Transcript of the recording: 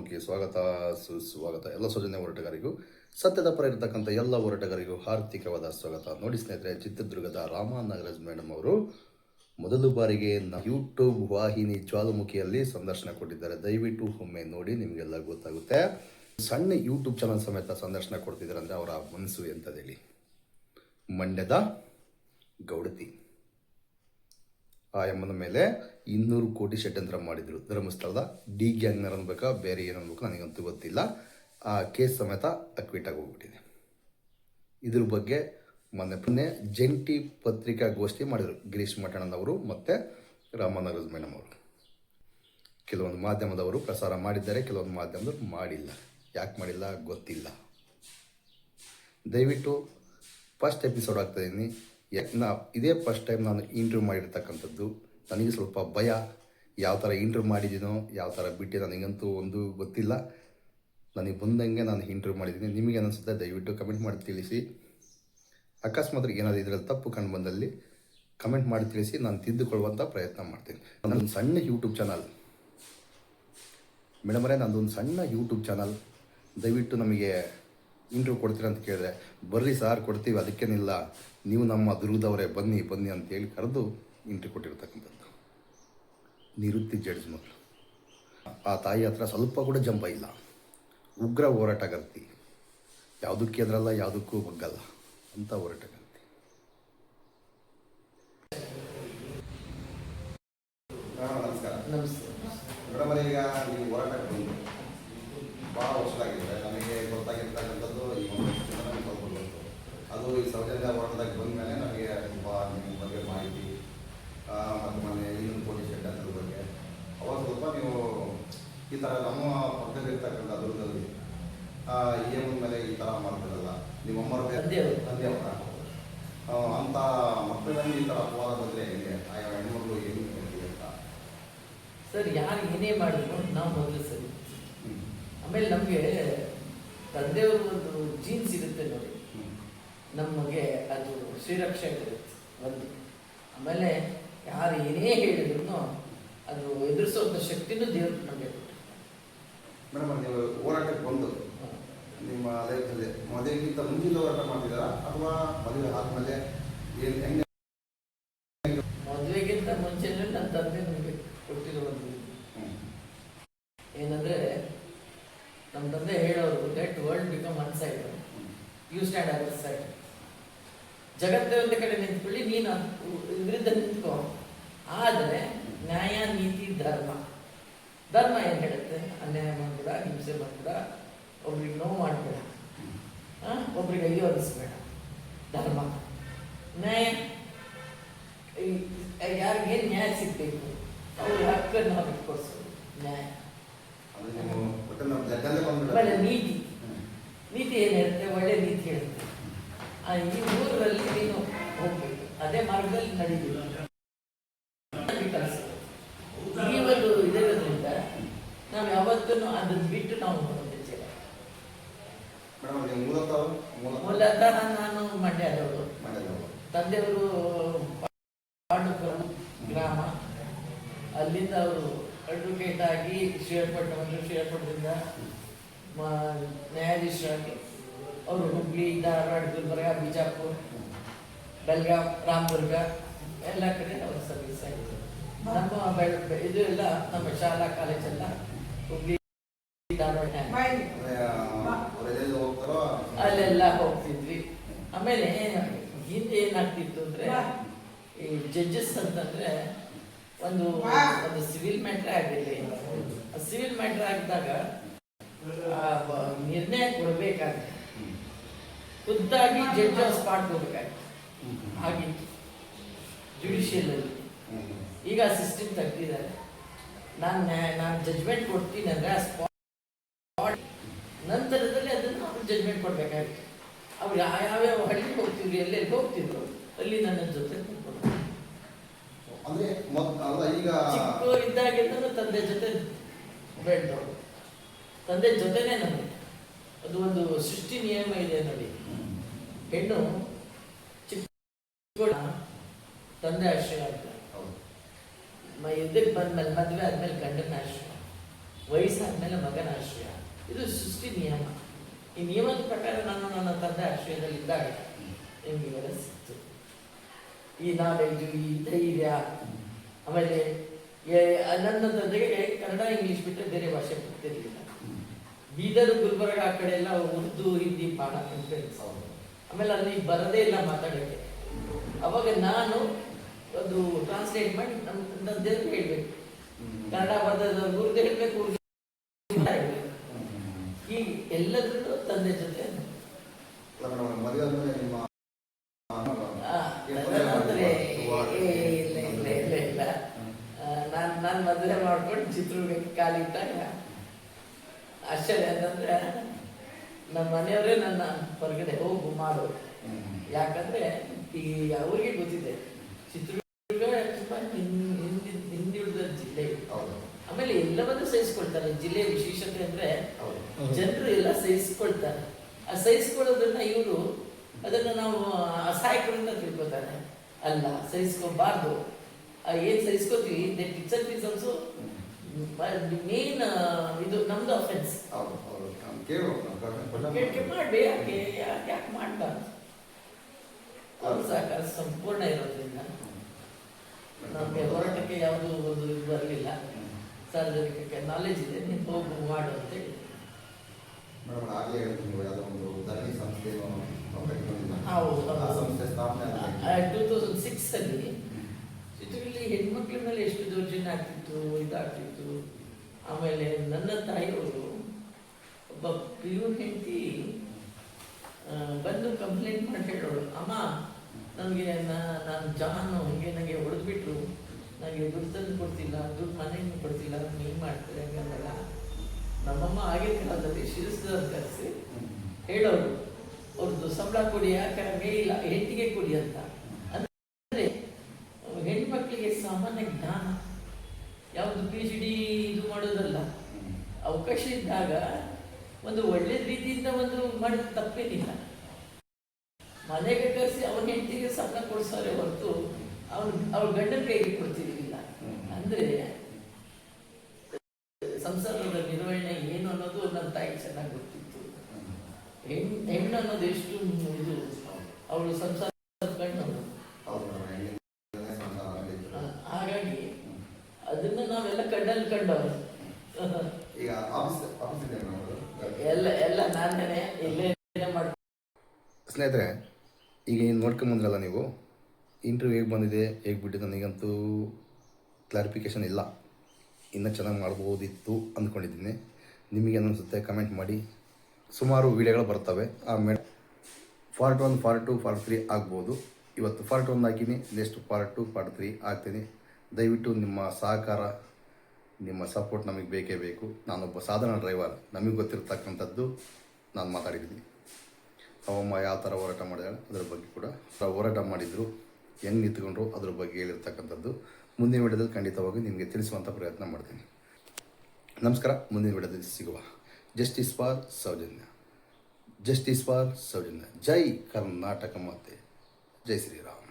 ಜ್ವಾಲಾಮುಖಿ ಸ್ವಾಗತ ಸುಸ್ವಾಗತ ಎಲ್ಲ ಸೌಜನ್ಯ ಹೋರಾಟಗಾರರಿಗೂ ಸತ್ಯದ ಪರ ಇರತಕ್ಕಂಥ ಎಲ್ಲ ಹೋರಾಟಗಾರರಿಗೂ ಹಾರ್ದಿಕವಾದ ಸ್ವಾಗತ. ನೋಡಿ ಸ್ನೇಹಿತರೆ, ಚಿತ್ರದುರ್ಗದ ರಾಮ ನಾಗರಾಜ್ ಮೇಡಮ್ ಅವರು ಮೊದಲು ಬಾರಿಗೆ ಯೂಟ್ಯೂಬ್ ವಾಹಿನಿ ಜ್ವಾಲಾಮುಖಿಯಲ್ಲಿ ಸಂದರ್ಶನ ಕೊಟ್ಟಿದ್ದಾರೆ. ದಯವಿಟ್ಟು ಒಮ್ಮೆ ನೋಡಿ, ನಿಮಗೆಲ್ಲ ಗೊತ್ತಾಗುತ್ತೆ. ಸಣ್ಣ ಯೂಟ್ಯೂಬ್ ಚಾನಲ್ ಸಮೇತ ಸಂದರ್ಶನ ಕೊಡ್ತಿದ್ದಾರೆ ಅಂದರೆ ಅವರ ಮನಸ್ಸು ಎಂಥದ್ದೇಳಿ. ಮಂಡ್ಯದ ಗೌಡತಿ ಆ ಎಮ್ಮನ ಮೇಲೆ 200 ಕೋಟಿ ಷಡ್ಯಂತ್ರ ಮಾಡಿದರು. ಧರ್ಮಸ್ಥಳದ ಡಿ ಗ್ಯಾಂಗ್ನರ್ ಅನ್ಬೇಕಾ ಬೇರೆ ಏನು ಅನ್ಬೇಕು ನನಗಂತೂ ಗೊತ್ತಿಲ್ಲ. ಆ ಕೇಸ್ ಸಮೇತ ಅಕ್ವಿಟ್ ಆಗಿ ಹೋಗ್ಬಿಟ್ಟಿದೆ. ಇದ್ರ ಬಗ್ಗೆ ಮೊನ್ನೆ ಜಂಟಿ ಪತ್ರಿಕಾಗೋಷ್ಠಿ ಮಾಡಿದರು ಗಿರೀಶ್ ಮಠಣ್ಣನವರು ಮತ್ತು ರಾಮನಾಗರಾಜ್ ಮೇಡಮ್ ಅವರು. ಕೆಲವೊಂದು ಮಾಧ್ಯಮದವರು ಪ್ರಸಾರ ಮಾಡಿದ್ದಾರೆ, ಕೆಲವೊಂದು ಮಾಧ್ಯಮದವರು ಮಾಡಿಲ್ಲ. ಯಾಕೆ ಮಾಡಿಲ್ಲ ಗೊತ್ತಿಲ್ಲ. ದಯವಿಟ್ಟು ಫಸ್ಟ್ ಎಪಿಸೋಡ್ ಆಗ್ತಾಯಿದ್ದೀನಿ. ಇದೇ ಫಸ್ಟ್ ಟೈಮ್ ನಾನು ಇಂಟರ್ವ್ಯೂ ಮಾಡಿರ್ತಕ್ಕಂಥದ್ದು. ನನಗೆ ಸ್ವಲ್ಪ ಭಯ, ಯಾವ ಥರ ಇಂಟರ್ವ್ಯೂ ಮಾಡಿದ್ದೀನೋ ಯಾವ ಥರ ಬಿಟ್ಟು ನನಗಂತೂ ಒಂದು ಗೊತ್ತಿಲ್ಲ. ನನಗೆ ಬಂದಂಗೆ ನಾನು ಇಂಟರ್ವ್ಯೂ ಮಾಡಿದ್ದೀನಿ. ನಿಮಗೆ ಅನಿಸುತ್ತೆ ದಯವಿಟ್ಟು ಕಮೆಂಟ್ ಮಾಡಿ ತಿಳಿಸಿ. ಅಕಸ್ಮಾತ್ ಏನಾದರೂ ಇದರಲ್ಲಿ ತಪ್ಪು ಕಂಡು ಬಂದಲ್ಲಿ ಕಮೆಂಟ್ ಮಾಡಿ ತಿಳಿಸಿ, ನಾನು ತಿದ್ದುಕೊಳ್ಳುವಂಥ ಪ್ರಯತ್ನ ಮಾಡ್ತೀನಿ. ನನ್ನೊಂದು ಸಣ್ಣ ಯೂಟ್ಯೂಬ್ ಚಾನಲ್ ಮೇಡಮರೇ, ನನ್ನದೊಂದು ಸಣ್ಣ ಯೂಟ್ಯೂಬ್ ಚಾನಲ್, ದಯವಿಟ್ಟು ನಮಗೆ ಇಂಟರ್ವ್ಯೂ ಕೊಡ್ತೀರ ಅಂತ ಕೇಳಿದ್ರೆ, ಬರ್ರಿ ಸಾರ್ ಕೊಡ್ತೀವಿ, ಅದಕ್ಕೇನಿಲ್ಲ, ನೀವು ನಮ್ಮ ದುರ್ಗದವರೇ, ಬನ್ನಿ ಬನ್ನಿ ಅಂತೇಳಿ ಕರೆದು ಇಂಟರ್ವ್ಯೂ ಕೊಟ್ಟಿರ್ತಕ್ಕಂಥದ್ದು. ನಿವೃತ್ತಿ ಜಡ್ಜ್ ಮಗಳು. ಆ ತಾಯಿ ಹತ್ರ ಸ್ವಲ್ಪ ಕೂಡ ಜಂಪ ಇಲ್ಲ. ಉಗ್ರ ಹೋರಾಟಗಾರ್ತಿ, ಯಾವುದಕ್ಕೆ ಎದುರಲ್ಲ, ಯಾವುದಕ್ಕೂ ಬಗ್ಗಲ್ಲ ಅಂತ ಹೋರಾಟಗಾರ್ತಿ. ನಮಸ್ಕಾರ. ಮೇಡಮ್, ಈಗ ನೀವು ಹೋರಾಟಕ್ಕೆ ಬಂದು ಭಾಳ ವರ್ಷದಾಗಿದೆ. ನಮಗೆ ಗೊತ್ತಾಗಿರ್ತಕ್ಕಂಥದ್ದು ಈ ಒಂದು ಸ್ವಲ್ಪ ಗೊತ್ತು. ಅದು ಈ ಸೌಜನ್ಯ ಹೋರಾಟದಾಗ ಬಂದ ಮೇಲೆ ನಮಗೆ ತುಂಬ ನಿಮ್ಮ ಬಗ್ಗೆ ಮಾಹಿತಿ ಮತ್ತು ಮೊನ್ನೆ 200 ಕೋಟಿ ಷಡ್ಯಂತ್ರದ ಬಗ್ಗೆ ಅವಾಗ ಸ್ವಲ್ಪ ನೀವು ಈ ಥರ ನಮ್ಮ ಪಕ್ಕದಲ್ಲಿರ್ತಕ್ಕಂಥ ದುರ್ಗದಲ್ಲಿ ಈ ಮೇಲೆ ಈ ಥರ ಮಾಡ್ತಿರಲ್ಲ, ನಿಮ್ಮಮ್ಮರ ತಂದೆಯವರ ಅಂಥ ಮಕ್ಕಳಲ್ಲಿ ಈ ಥರ ಅಪವಾದ ಬಂದರೆ ಹೇಗೆ, ಆಯಾ ಹೆಣ್ಮಕ್ಳು ಏನು ಹೇಳ್ತೀವಿ ಅಂತ ಸರ್. ಯಾರು ಏನೇ ಮಾಡಿದ್ರು ನಾವು ಮೊದಲು ಸರಿ. ಆಮೇಲೆ ನಮಗೆ ತಂದೆಯವರು ಒಂದು ಜೀನ್ಸ್ ಇರುತ್ತೆ ನೋಡಿ, ನಮಗೆ ಅದು ಶ್ರೀರಕ್ಷೆ ಇರುತ್ತೆ ಒಂದು. ಆಮೇಲೆ ಯಾರು ಏನೇ ಹೇಳಿದ್ರು ಅದು ಎದುರಿಸುವಂಥ ಶಕ್ತಿನೂ ದೇವರು ನಮಗೆ ಕೊಟ್ಟು. ಮೇಡಮ್, ನೀವು ಹೋರಾಟಕ್ಕೆ ಬಂದು ನಿಮ್ಮ ಲೈಫಲ್ಲಿ ಮದುವೆಗಿಂತ ಮುಂಚಿನ ಹೋರಾಟ ಮಾಡ್ತಿದ್ದಾರಾ ಅಥವಾ ಮದುವೆ ಆದಮೇಲೆ ಏನು ಹೆಂಗೆ? ಮದುವೆಗಿಂತ ಮುಂಚೆ ನನ್ನ ತಂದೆ ನಮಗೆ ಕೊಟ್ಟಿರೋ ಒಂದು ಏನಂದರೆ, ನಮ್ಮ ತಂದೆ ಹೇಳೋರು, let world become one side, you stand other side. ಜಗತ್ತೇ ಒಂದು ಕಡೆ ನಿಂತ್ಕೊಳ್ಳಿ, ನೀನು ವಿರುದ್ಧ ನಿಂತ್ಕೋ. ಆದರೆ ನ್ಯಾಯ, ನೀತಿ, ಧರ್ಮ ಏನು ಹೇಳುತ್ತೆ? ಅನ್ಯಾಯ ಮಾಡಬೇಡ, ಹಿಂಸೆ ಮಾಡಬೇಡ, ಒಬ್ರಿಗೆ ನೋವು ಮಾಡಬೇಡ, ಒಬ್ರಿಗೆ ಅಯ್ಯೋ ಅನ್ನಿಸ್ಬೇಡ. ಧರ್ಮ, ನ್ಯಾಯ, ಯಾರಿಗೇನು ನ್ಯಾಯ ಸಿಗಬೇಕು ಅವ್ರ ಹಕ್ಕನ್ನು ಅವ್ರಿಗೆ ಕೊಡಿಸೋದು ನ್ಯಾಯ. ಆಮೇಲೆ ನೀತಿ ಏನು ಹೇಳುತ್ತೆ? ಒಳ್ಳೆ ನೀತಿ ಹೇಳುತ್ತೆ. ಈ ಊರಲ್ಲಿ ನೀನು ಹೋಗ್ಬೇಕು, ಅದೇ ಮಾರ್ಗದಲ್ಲಿ ನಡೀಬೇಕು. ಈ ಒಂದು ಇದಿರೋದ್ರಿಂದ ನಾವು ಯಾವತ್ತೂ ಅದನ್ನು ಬಿಟ್ಟು ನಾವು ಹೊರಟಿದ್ದೇವೆ. ಮೂಲತಃ ನಾನು ಮಂಡ್ಯದವರು. ತಂದೆಯವರು ಪಾಂಡುಪುರ ಗ್ರಾಮ, ಅಲ್ಲಿಂದ ಅವರು ಅಡ್ವೊಕೇಟ್ ಆಗಿ ಶ್ರೀರಂಗಪಟ್ಟಣದಿಂದ ನ್ಯಾಯಾಧೀಶರಾಗಿ ಅವರು ಹುಬ್ಳಿ, ಧಾರವಾಡ, ಗುಲ್ಬರ್ಗ, ಬಿಜಾಪುರ, ಬೆಳಗಾಂ, ರಾಮದುರ್ಗ ಎಲ್ಲ ಕಡೆ ಅವರು ಸರ್ವಿಸ್ ಆಗಿದ್ದಾರೆ. ನಮ್ಮ ಇದು ಎಲ್ಲ ನಮ್ಮ ಶಾಲಾ ಕಾಲೇಜೆಲ್ಲ ಹುಬ್ಳಿ, ಧಾರವಾಡ ಅಲ್ಲೆಲ್ಲ ಹೋಗ್ತಿದ್ವಿ. ಆಮೇಲೆ ಹಿಂದೆ ಏನಾಗ್ತಿತ್ತು ಅಂದರೆ, ಈ ಜಡ್ಜಸ್ ಅಂತಂದರೆ ಒಂದು ಸಿವಿಲ್ ಮ್ಯಾಟ್ರ್ ಆಗಿರಲಿ. ಸಿವಿಲ್ ಮ್ಯಾಟ್ರ್ ಆಗಿದಾಗ ನಿರ್ಣಯ ಕೊಡಬೇಕಾಗುತ್ತೆ, ಖುದ್ದಾಗಿ ಜಡ್ಜ್ ಸ್ಪಾಟ್ ಹೋಗ್ಬೇಕಾಗಿತ್ತು. ಹಾಗಿತ್ತು ಜುಡಿಷಿಯಲಲ್ಲಿ. ಈಗ ಸಿಸ್ಟಮ್ ತೆಗ್ದಿದ್ದಾರೆ. ನಾನು ಜಡ್ಜ್ಮೆಂಟ್ ಕೊಡ್ತೀನಿ ಅಂದರೆ ಆ ಸ್ಪಾಟ್ ನಂತರದಲ್ಲಿ ಅದನ್ನು ಅವ್ರು ಜಡ್ಜ್ಮೆಂಟ್ ಕೊಡಬೇಕಾಗಿತ್ತು. ಅವ್ರು ಯಾವ್ಯಾವ ಹಳ್ಳಿಗೆ ಹೋಗ್ತಿದ್ರು, ಎಲ್ಲೆಲ್ಲಿ ಹೋಗ್ತಿದ್ರು, ಅಲ್ಲಿ ನನ್ನ ಜೊತೆ ಚಿಕ್ಕ ಇದ್ದಾಗಿಂದ ತಂದೆ ಜೊತೆ ಬೆಳೆದವರು. ತಂದೆ ಜೊತೆನೇ ನಮಗೆ ಅದು ಒಂದು ಸೃಷ್ಟಿ ನಿಯಮ ಇದೆ ನೋಡಿ. ಹೆಣ್ಣು ಚಿಕ್ಕ ತಂದೆ ಆಶ್ರಯ ಆಗ್ತಾರೆ. ಎದ್ದಕ್ಕೆ ಬಂದ್ಮೇಲೆ ಮದುವೆ ಆದ್ಮೇಲೆ ಗಂಡನ ಆಶ್ರಯ. ವಯಸ್ಸಾದ್ಮೇಲೆ ಮಗನ ಆಶ್ರಯ. ಇದು ಸೃಷ್ಟಿ ನಿಯಮ. ಈ ನಿಯಮದ ಪ್ರಕಾರ ನಾನು ನನ್ನ ತಂದೆ ಆಶ್ರಯದಲ್ಲಿದ್ದಾಗ ನಿಮ್ಗೆ ಇವೆಲ್ಲ ಸಿಕ್ತು. ಈ ನಾಲೆಡ್ಜು, ಈ ಧೈರ್ಯ, ಆಮೇಲೆ ನನ್ನ ತಂದೆಗೆ ಕನ್ನಡ ಇಂಗ್ಲೀಷ್ ಬಿಟ್ಟರೆ ಬೇರೆ ಭಾಷೆ ಗೊತ್ತಿರಲಿಲ್ಲ. ಬೀದರು, ಗುಲ್ಬರ್ಗ ಆ ಕಡೆ ಎಲ್ಲ ಉರ್ದು, ಹಿಂದಿ ಭಾಳ ಇನ್ಫ್ಲುಯೆನ್ಸ್. ಆಮೇಲೆ ಅಲ್ಲಿ ಬರದೇ ಇಲ್ಲ ಮಾತಾಡೋಕ್ಕೆ. ಅವಾಗ ನಾನು ಒಂದು ಟ್ರಾನ್ಸ್ಲೇಟ್ ಮಾಡಿ ನಮ್ಮ ತಂದೆಯವ್ರಿಗೆ ಹೇಳ್ಬೇಕು. ಕನ್ನಡ ಬರೆದವ್ರಿಗೆ ಉರ್ದು ಹೇಳ್ಬೇಕು, ಉರ್ದು ಹೇಳ್ಬೇಕು. ಹೀಗೆ ಎಲ್ಲದರಲ್ಲೂ ತಂದೆ ಜೊತೆ ಇಲ್ಲ. ನಾನು ಮದುವೆ ಮಾಡ್ಕೊಂಡು ಚಿತ್ರದುರ್ಗಕ್ಕೆ ಕಾಲಿಟ್ಟಾಗ ಆಶ್ಚರ್ಯ ಅಂತಂದ್ರೆ ನಮ್ಮ ಮನೆಯವರೇ ನನ್ನ ಹೊರಗಡೆ ಹೋಗು ಮಾಡು. ಯಾಕಂದ್ರೆ ಈ ಅವ್ರಿಗೆ ಗೊತ್ತಿದೆ ಚಿತ್ರದುರ್ಗ ತುಂಬಾ ಹಿಂದುಳಿದ ಜಿಲ್ಲೆ. ಆಮೇಲೆ ಎಲ್ಲವನ್ನೂ ಸಹಿಸ್ಕೊಳ್ತಾರೆ. ಜಿಲ್ಲೆಯ ವಿಶೇಷತೆ ಅಂದ್ರೆ ಜನರು ಎಲ್ಲ ಸಹಿಸ್ಕೊಳ್ತಾರೆ. ಆ ಸಹಿಸ್ಕೊಳ್ಳೋದನ್ನ ಇವರು ಅದನ್ನ ನಾವು ಅಸಹಾಯಕರಿಂದ ತಿಳ್ಕೊತಾರೆ. ಅಲ್ಲ, ಸಹಿಸ್ಕೋಬಾರ್ದು. ಏನ್ ಸಹಿಸ್ಕೋತೀವಿ that itself is also main ಇದು ನಮ್ದು ಅಫೆನ್ಸ್. ಕೇಳಿಕೆ ಮಾಡ್ಬೇ, ಯಾಕೆ ಮಾಡಬಾರ್ದು? ಅವ್ರ ಸಹಕಾರ ಸಂಪೂರ್ಣ ಇರೋದ್ರಿಂದ ನಮಗೆ ಹೋರಾಟಕ್ಕೆ ಯಾವುದು ಒಂದು ಇದು ಬರಲಿಲ್ಲ. ಸಾರ್ವಜನಿಕಕ್ಕೆ ನಾಲೆಜ್ ಇದೆ, ನೀನು ಹೋಗು ಮಾಡು ಅಂತೇಳಿ. ಹೌದು, 2006 ಅಲ್ಲಿ ಚಿತ್ರದಲ್ಲಿ ಹೆಣ್ಮಕ್ಳ ಮೇಲೆ ಎಷ್ಟು ದೌರ್ಜನ್ಯ ಆಗ್ತಿತ್ತು, ಇದಾಗ್ತಿತ್ತು. ಆಮೇಲೆ ನನ್ನ ತಾಯಿಯವರು ಒಬ್ಬ ಪ್ಯೂರ್ ಹೆಂಡತಿ ಬಂದು ಕಂಪ್ಲೇಂಟ್ ಮಾಡಿ ಹೇಳೋಳು, ಅಮ್ಮ ನನಗೆ ನಾನು ಜಾನು ಹಂಗೆ ನನಗೆ ಹೊಡೆದ್ಬಿಟ್ರು, ನನಗೆ ದುಡ್ಡು ತಂದು ಕೊಡ್ತಿಲ್ಲ, ದುಡ್ಡು ಮನೆಯಿಂದ ಕೊಡ್ತಿಲ್ಲ, ಏನು ಮಾಡ್ತಾರೆ ಹಂಗಲ್ಲ. ನಮ್ಮಮ್ಮ ಆಗಿನ ಕಾಲದಲ್ಲಿ ಶಿರಸ್ದವ್ರು ಕರೆಸಿ ಹೇಳೋರು, ಅವ್ರದ್ದು ಸಂಬಳ ಕೊಡಿ, ಯಾಕೆ ಹಂಗೆ ಇಲ್ಲ ಹೆಂಡತಿಗೆ ಕೊಡಿ ಅಂತ. ಅಂದರೆ ಹೆಣ್ಮಕ್ಳಿಗೆ ಸಾಮಾನ್ಯ ಜ್ಞಾನ, ಯಾವುದು PhD ಇದು ಮಾಡೋದಲ್ಲ. ಅವಕಾಶ ಇದ್ದಾಗ ಒಂದು ಒಳ್ಳೆ ರೀತಿಯಿಂದ ಒಂದು ಮಾಡಿದ ತಪ್ಪೇನಿಲ್ಲ. ಮನೆಗೆ ಕರೆಸಿ ಅವನ ಹೆಂಡತಿಗೆ ಸಂಬಳ ಕೊಡಿಸೋರೆ ಹೊರತು ಅವ್ರ ಗಂಡನ ಕೈಗೆ ಕೊಡ್ತಿರ್ಲಿಲ್ಲ. ಅಂದ್ರೆ ಸಂಸಾರದ ನಿರ್ವಹಣೆ ಏನು ಅನ್ನೋದು ನನ್ನ ತಾಯಿ ಚೆನ್ನಾಗಿ ಗೊತ್ತಿತ್ತು. ಹೆಣ್ಣು ಅನ್ನೋದು ಎಷ್ಟು ಇದು, ಅವಳು ಸಂಸಾರದ ಗಂಡು. ಹಾಗಾಗಿ ಅದನ್ನ ನಾವೆಲ್ಲ ಕಣ್ಣಲ್ಲಿ ಕಂಡವರು. ಎಲ್ಲ ನಾನೇ ಇಲ್ಲೇ ಮಾಡಿ. ಸ್ನೇಹಿತರೆ, ಈಗ ಏನು ನೋಡ್ಕೊಂಬಂದ್ರಲ್ಲ ನೀವು, ಇಂಟರ್ವ್ಯೂ ಹೇಗೆ ಬಂದಿದೆ, ಹೇಗೆ ಬಿಟ್ಟಿದೆ, ನನಗಂತೂ ಕ್ಲಾರಿಫಿಕೇಷನ್ ಇಲ್ಲ. ಇನ್ನೂ ಚೆನ್ನಾಗಿ ಮಾಡ್ಬೋದಿತ್ತು ಅಂದ್ಕೊಂಡಿದ್ದೀನಿ. ನಿಮಗೆ ಅನಿಸುತ್ತೆ ಕಮೆಂಟ್ ಮಾಡಿ. ಸುಮಾರು ವೀಡಿಯೋಗಳು ಬರ್ತವೆ. ಆಮೇಲೆ ಪಾರ್ಟ್ 1, ಪಾರ್ಟ್ 2, ಪಾರ್ಟ್ 3 ಆಗ್ಬೋದು. ಇವತ್ತು ಪಾರ್ಟ್ 1 ಹಾಕಿನಿ, ನೆಕ್ಸ್ಟ್ ಪಾರ್ಟ್ 2, ಪಾರ್ಟ್ 3 ಆಗ್ತೀನಿ. ದಯವಿಟ್ಟು ನಿಮ್ಮ ಸಹಕಾರ, ನಿಮ್ಮ ಸಪೋರ್ಟ್ ನಮಗೆ ಬೇಕೇ ಬೇಕು. ನಾನೊಬ್ಬ ಸಾಧಾರಣ ಡ್ರೈವರ್, ನಮಗೆ ಗೊತ್ತಿರ್ತಕ್ಕಂಥದ್ದು ನಾನು ಮಾತಾಡಿದ್ದೀನಿ. ಅವಮ್ಮ ಯಾವ ಥರ ಹೋರಾಟ ಮಾಡಿದಾಳೆ ಅದ್ರ ಬಗ್ಗೆ ಕೂಡ, ಹೋರಾಟ ಮಾಡಿದರು, ಹೆಂಗೆ ನಿಂತ್ಕೊಂಡ್ರು ಅದ್ರ ಬಗ್ಗೆ ಹೇಳಿರ್ತಕ್ಕಂಥದ್ದು ಮುಂದಿನ ವಿಡಿಯೋದಲ್ಲಿ ಖಂಡಿತವಾಗಿ ನಿಮಗೆ ತಿಳಿಸುವಂಥ ಪ್ರಯತ್ನ ಮಾಡ್ತೀನಿ. ನಮಸ್ಕಾರ. ಮುಂದಿನ ವಿಡಿಯೋದಲ್ಲಿ ಸಿಗುವ. Justice for Sowjanya, justice for Sowjanya. ಜೈ ಕರ್ನಾಟಕ ಮಾತೆ, ಜೈ ಶ್ರೀರಾಮ್.